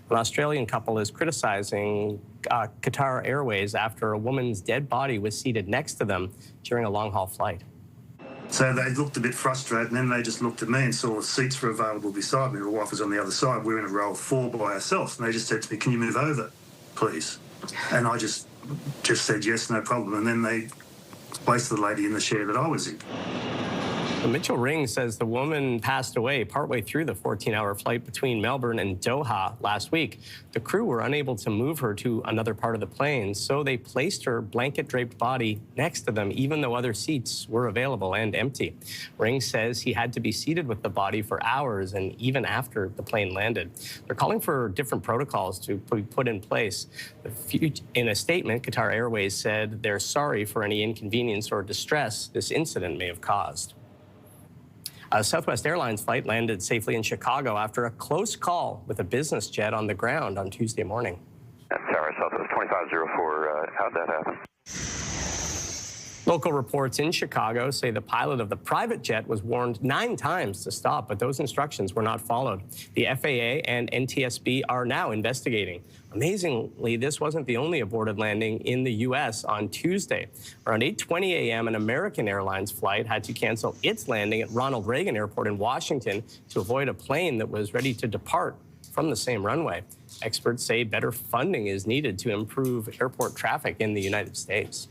An Australian couple is criticizing Qatar Airways after a woman's dead body was seated next to them during a long-haul flight. So they looked a bit frustrated, and then they just looked at me and saw the seats were available beside me. My wife was on the other side. We were in a row of 4 by ourselves, and they just said to me, "Can you move over, please?" And I just said yes, no problem. And then they placed the lady in the chair that I was in. Mitchell Ring says the woman passed away partway through the 14-hour flight between Melbourne and Doha last week. The crew were unable to move her to another part of the plane, so they placed her blanket-draped body next to them, even though other seats were available and empty. Ring says he had to be seated with the body for hours and even after the plane landed. They're calling for different protocols to be put in place. In a statement, Qatar Airways said they're sorry for any inconvenience or distress this incident may have caused. A Southwest Airlines flight landed safely in Chicago after a close call with a business jet on the ground on Tuesday morning. Tower Southwest 2504, how'd that happen? Local reports in Chicago say the pilot of the private jet was warned 9 times to stop, but those instructions were not followed. The FAA and NTSB are now investigating. Amazingly, this wasn't the only aborted landing in the U.S. on Tuesday. Around 8:20 a.m., an American Airlines flight had to cancel its landing at Ronald Reagan Airport in Washington to avoid a plane that was ready to depart from the same runway. Experts say better funding is needed to improve airport traffic in the United States.